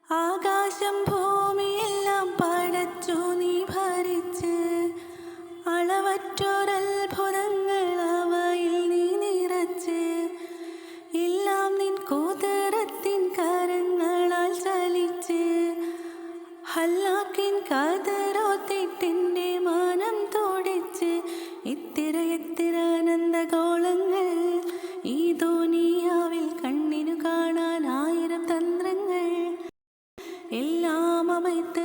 ആകാശം ഭൂമിയെല്ലാം പടച്ചു നീ ഭരിച്ച്, അളവറ്റോരത്ഭുതങ്ങൾ അവയിൽ നീ നിറച്ച്, എല്ലാം നിൻ കുതിരത്തിൻ കരങ്ങളാൽ ചലിച്ച്, ഹല്ലാക്കിൻ കതിരോത്തിട്ടിൻ്റെ മാനം തോടിച്ച്, എത്തിര എത്തിര ആനന്ദഗോളങ്ങൾ ഈ ദുനിയാവിൽ കണ്ണിനു കാണാൻ 1000 തന്ത്രങ്ങൾ എല്ലാം அமைத்து